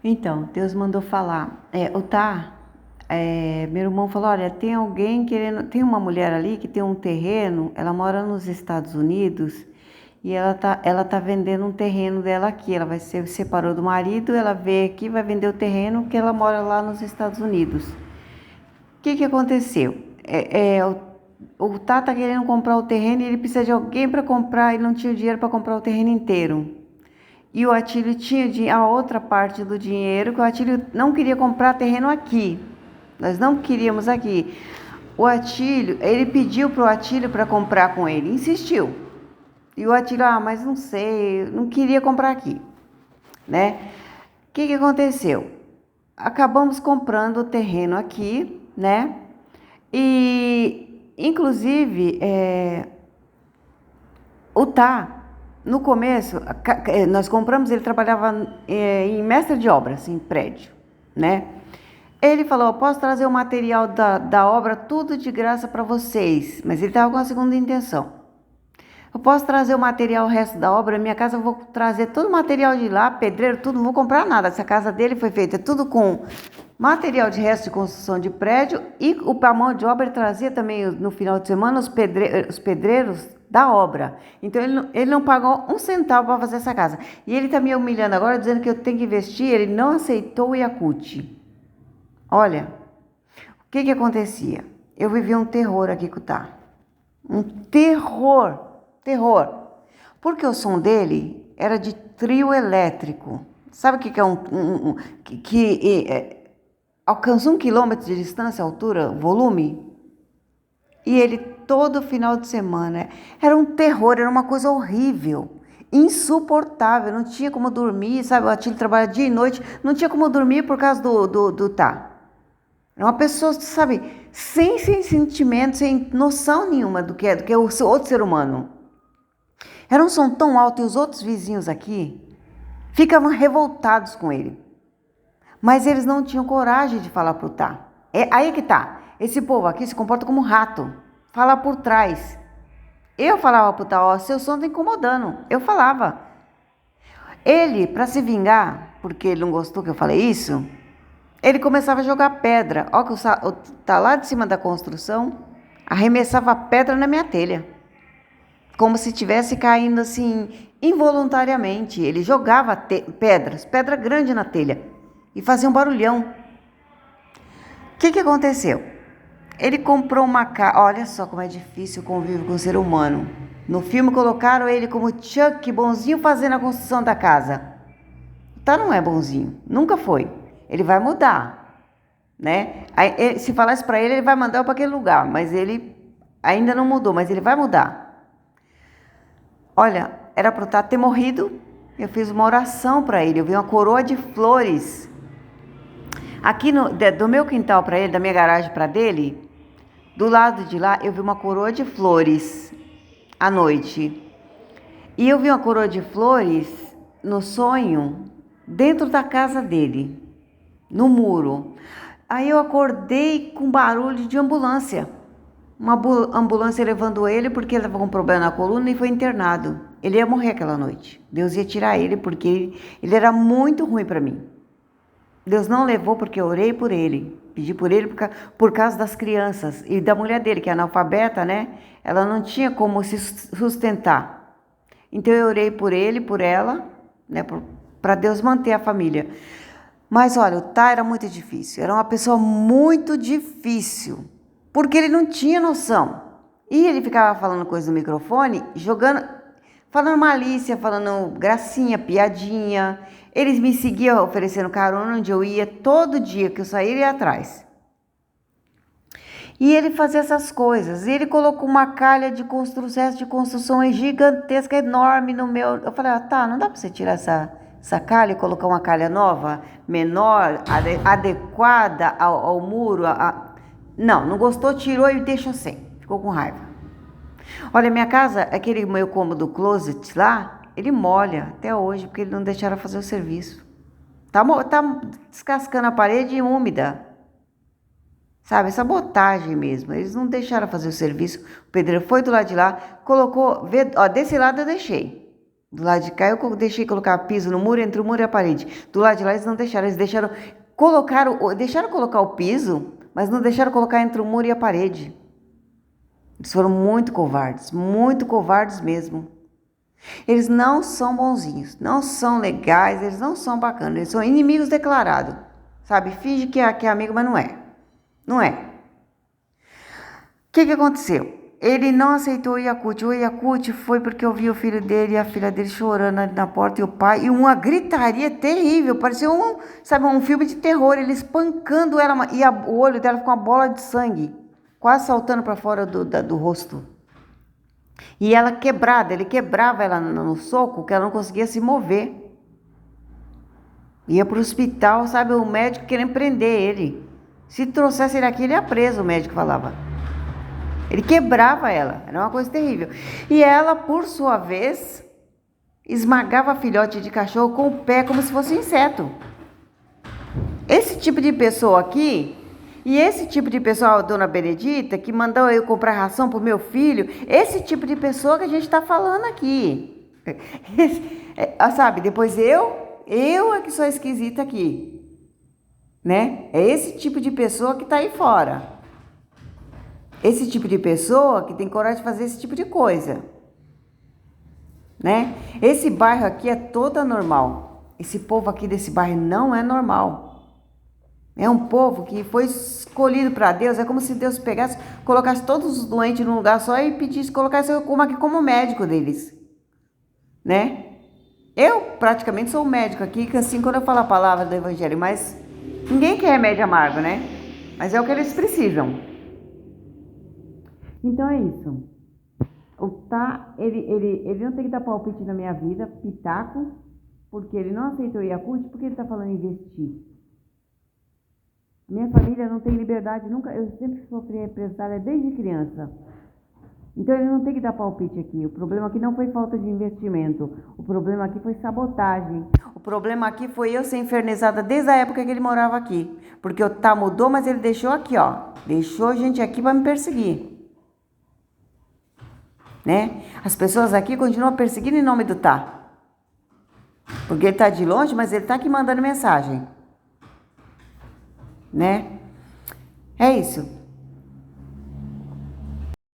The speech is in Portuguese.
Então, Deus mandou falar. Meu irmão falou, olha, tem alguém querendo, tem uma mulher ali que tem um terreno, ela mora nos Estados Unidos e ela tá vendendo um terreno dela aqui. Ela vai se separou do marido, ela veio aqui, vai vender o terreno que ela mora lá nos Estados Unidos. O que que aconteceu? O Tá tá querendo comprar o terreno e ele precisa de alguém para comprar, ele não tinha dinheiro para comprar o terreno inteiro. E o Atílio tinha a outra parte do dinheiro, que o Atílio não queria comprar terreno aqui. Nós não queríamos aqui. O Atílio, ele pediu para o Atílio para comprar com ele, insistiu. E o Atílio, mas não sei, não queria comprar aqui, né? O que que aconteceu? Acabamos comprando o terreno aqui, né? E, inclusive, o Tá, no começo, nós compramos, ele trabalhava em mestre de obras, em prédio, né? Ele falou, eu posso trazer o material da obra tudo de graça para vocês, mas ele estava com a segunda intenção. Eu posso trazer o material, o resto da obra, minha casa eu vou trazer todo o material de lá, pedreiro, tudo, não vou comprar nada. Essa casa dele foi feita tudo com material de resto de construção de prédio e a mão de obra ele trazia também no final de semana os pedreiros da obra. Então ele não pagou um centavo para fazer essa casa. E ele está me humilhando agora, dizendo que eu tenho que investir, ele não aceitou o Yakult. Olha, o que que acontecia? Eu vivia um terror aqui com o Tá. Um terror. Porque o som dele era de trio elétrico. Sabe o que que é alcança 1 quilômetro de distância, altura, volume? E ele todo final de semana era um terror, era uma coisa horrível, insuportável, não tinha como dormir, sabe? O Atílio trabalha dia e noite, não tinha como dormir por causa do Tá. É uma pessoa, sabe, sem sentimento, sem noção nenhuma do que é o outro ser humano. Era um som tão alto e os outros vizinhos aqui ficavam revoltados com ele. Mas eles não tinham coragem de falar pro Tá. Aí é que tá. Esse povo aqui se comporta como rato. Fala por trás. Eu falava pro Tá, seu som tá incomodando. Eu falava. Ele, para se vingar, porque ele não gostou que eu falei isso, ele começava a jogar pedra. Ó, que tá lá de cima da construção, arremessava pedra na minha telha. Como se estivesse caindo assim, involuntariamente. Ele jogava pedra grande na telha, e fazia um barulhão. O que que aconteceu? Ele comprou uma casa. Olha só como é difícil o convívio com o ser humano. No filme colocaram ele como Chuck, bonzinho, fazendo a construção da casa. Tá, não é bonzinho, nunca foi. Ele vai mudar, né? Aí, se falasse para ele, ele vai mandar eu para aquele lugar, mas ele ainda não mudou, mas ele vai mudar. Olha, era para o Tá ter morrido. Eu fiz uma oração para ele, eu vi uma coroa de flores aqui do meu quintal para ele, da minha garagem para dele. Do lado de lá, eu vi uma coroa de flores à noite. E eu vi uma coroa de flores no sonho, dentro da casa dele, no muro. Aí eu acordei com barulho de ambulância. Uma ambulância levando ele porque ele estava com problema na coluna e foi internado. Ele ia morrer aquela noite. Deus ia tirar ele porque ele era muito ruim para mim. Deus não levou porque eu orei por ele. Pedi por ele por causa das crianças e da mulher dele, que é analfabeta, né? Ela não tinha como se sustentar. Então eu orei por ele, por ela, né? Para Deus manter a família. Mas olha, o Tá era muito difícil. Era uma pessoa muito difícil. Porque ele não tinha noção. E ele ficava falando coisa no microfone, falando malícia, falando gracinha, piadinha. Eles me seguiam oferecendo carona onde eu ia, todo dia que eu saía, ele ia atrás. E ele fazia essas coisas. E ele colocou uma calha de construção gigantesca, enorme no meu. Eu falei, Tá, não dá para você tirar essa calha e colocar uma calha nova, menor, adequada ao muro? Não gostou, tirou e deixou sem. Ficou com raiva. Olha, minha casa, aquele meu cômodo closet lá, ele molha até hoje, porque ele não deixaram fazer o serviço. Tá descascando a parede úmida. Sabe, sabotagem mesmo. Eles não deixaram fazer o serviço. O pedreiro foi do lado de lá, colocou, ó, desse lado eu deixei. Do lado de cá eu deixei colocar piso no muro, entre o muro e a parede. Do lado de lá eles não deixaram, eles deixaram colocar o piso, mas não deixaram colocar entre o muro e a parede. Eles foram muito covardes mesmo. Eles não são bonzinhos, não são legais, eles não são bacanas, eles são inimigos declarados, sabe? Finge que é amigo, mas não é. Não é. O que aconteceu? Ele não aceitou o Yakut. O Yakut foi porque eu vi o filho dele e a filha dele chorando ali na porta e o pai, e uma gritaria terrível, parecia um filme de terror, ele espancando ela, e o olho dela ficou uma bola de sangue, quase saltando para fora do rosto. E ela quebrada, ele quebrava ela no soco, que ela não conseguia se mover. Ia pro hospital, sabe, o médico querendo prender ele. Se trouxesse ele aqui, ele ia preso, o médico falava. Ele quebrava ela, era uma coisa terrível. E ela, por sua vez, esmagava filhote de cachorro com o pé como se fosse um inseto. Esse tipo de pessoa aqui, e esse tipo de pessoa, a dona Benedita, que mandou eu comprar ração pro meu filho, esse tipo de pessoa que a gente está falando aqui. Sabe, depois eu é que sou esquisita aqui, né? É esse tipo de pessoa que está aí fora. Esse tipo de pessoa que tem coragem de fazer esse tipo de coisa, né? Esse bairro aqui é todo anormal. Esse povo aqui desse bairro não é normal. É um povo que foi escolhido para Deus. É como se Deus pegasse, colocasse todos os doentes num lugar só e pedisse, colocasse eu aqui como médico deles, né? Eu praticamente sou o médico aqui, que assim, quando eu falo a palavra do evangelho, mas ninguém quer remédio amargo, né? Mas é o que eles precisam. Então é isso. Ele não tem que dar palpite na minha vida, pitaco, porque ele não aceitou o Yakut, porque ele está falando em investir. Minha família não tem liberdade, eu sempre sofri represália desde criança. Então ele não tem que dar palpite aqui. O problema aqui não foi falta de investimento. O problema aqui foi sabotagem. O problema aqui foi eu ser infernizada desde a época que ele morava aqui. Porque o Tá mudou, mas ele deixou aqui, ó. Deixou gente aqui para me perseguir. Né? As pessoas aqui continuam perseguindo em nome do Tá. Porque ele tá de longe, mas ele tá aqui mandando mensagem. Né? É isso.